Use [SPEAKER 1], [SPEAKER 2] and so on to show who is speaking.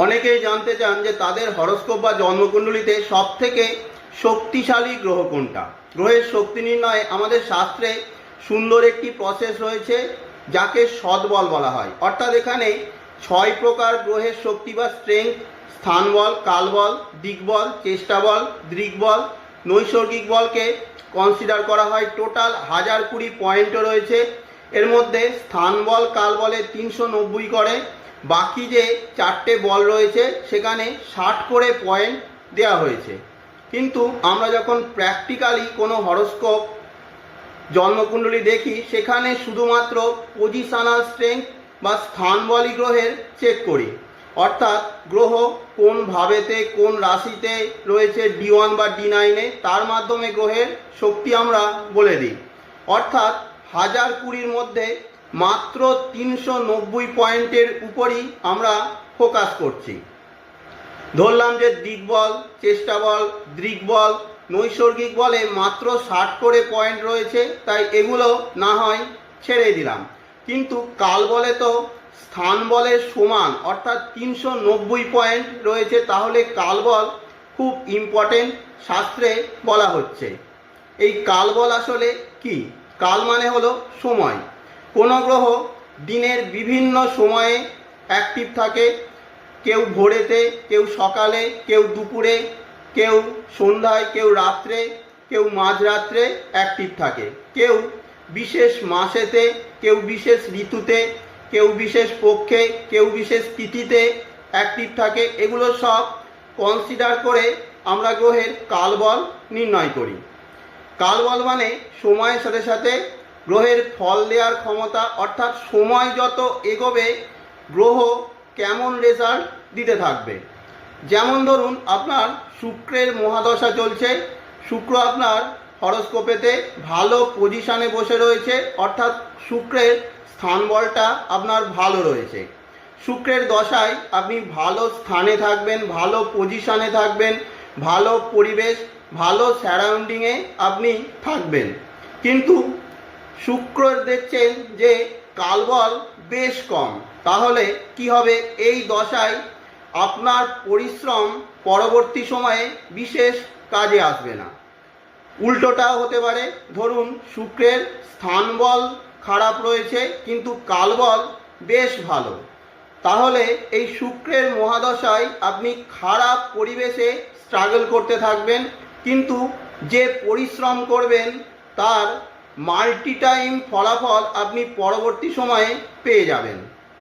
[SPEAKER 1] অনেকেই জানতে চান যে তাদের হরোস্কোপ বা জন্মকুণ্ডলিতে সবথেকে শক্তিশালী গ্রহ কোনটা। গ্রহের শক্তি নির্ণয়ে আমাদের শাস্ত্রে সুন্দর একটি প্রসেস রয়েছে, যাকে সদবল বলা হয়। অর্থাৎ এখানে 6 প্রকার গ্রহের শক্তি বা স্ট্রেংথ: স্থানবল, কালবল, দিকবল, চেষ্টাবল, দৃগ্বল, নৈসর্গিক বলকে কনসিডার করা হয়। টোটাল 1020 পয়েন্টও রয়েছে। এর মধ্যে স্থানবল কালবলে 390 করে, বাকি যে 4টে বল রয়েছে সেখানে 60 করে পয়েন্ট দেওয়া হয়েছে। কিন্তু আমরা যখন প্র্যাকটিক্যালি কোনো হরোস্কোপ জন্মকুণ্ডলী দেখি, সেখানে শুধুমাত্র পজিশনাল স্ট্রেংথ বা স্থানবলী গ্রহের চেক করি। অর্থাৎ গ্রহ কোন ভাবেতে কোন রাশিতে রয়েছে, D1 বা D9-এ, তার মাধ্যমে গ্রহের শক্তি আমরা বলে দিই। অর্থাৎ 1020-র মধ্যে মাত্র 390 পয়েন্টের উপরই আমরা ফোকাস করছি। ধরলাম যে দিকবল, চেষ্টাবল, দৃগ্বল, নৈসর্গিক বলে মাত্র 60 করে পয়েন্ট রয়েছে, তাই এগুলো না হয় ছেড়ে দিলাম। কিন্তু কালবলে তো স্থান বলের সমান, অর্থাৎ 390 পয়েন্ট রয়েছে। তাহলে কালবল খুব ইম্পর্টেন্ট, শাস্ত্রে বলা হচ্ছে। এই কালবল আসলে কি? কাল মানে হলো সময়। কোনো গ্রহ দিনের বিভিন্ন সময়ে অ্যাক্টিভ থাকে, কেউ ভোরেতে, কেউ সকালে, কেউ দুপুরে, কেউ সন্ধ্যায়, কেউ রাত্রে, কেউ মাঝরাত্রে অ্যাক্টিভ থাকে। কেউ বিশেষ মাসেতে, কেউ বিশেষ ঋতুতে, কেউ বিশেষ পক্ষে, কেউ বিশেষ তিথিতে অ্যাক্টিভ থাকে। এগুলো সব কনসিডার করে আমরা গ্রহের কালবল নির্ণয় করি। কালবল মানে সময়ের সাথে সাথে গ্রহের ফল দেওয়ার ক্ষমতা। অর্থাৎ সময় যত এগোবে গ্রহ কেমন রেজাল্ট দিতে থাকবে। যেমন ধরুন, আপনার শুক্রের মহাদশা চলছে, শুক্র আপনার হরোস্কোপেতে ভালো পজিশানে বসে রয়েছে, অর্থাৎ শুক্রের স্থানবলটা আপনার ভালো রয়েছে। শুক্রের দশায় আপনি ভালো স্থানে থাকবেন, ভালো পজিশানে থাকবেন, ভালো পরিবেশ, ভালো সারাউন্ডিংয়ে আপনি থাকবেন। কিন্তু শুক্র দেখছেন যে কালবল বেশ কম, তাহলে কি হবে? এই দশায় আপনার পরিশ্রম পরবর্তী সময়ে বিশেষ কাজে আসবে না। উল্টোটাও হতে পারে। ধরুন, শুক্রের স্থানবল খারাপ রয়েছে কিন্তু কালবল বেশ ভালো, তাহলে এই শুক্রের মহাদশায় আপনি খারাপ পরিবেশে স্ট্রাগল করতে থাকবেন, কিন্তু যে পরিশ্রম করবেন তার মাল্টি টাইম ফলাফল আপনি পরবর্তী সময়ে পেয়ে যাবেন।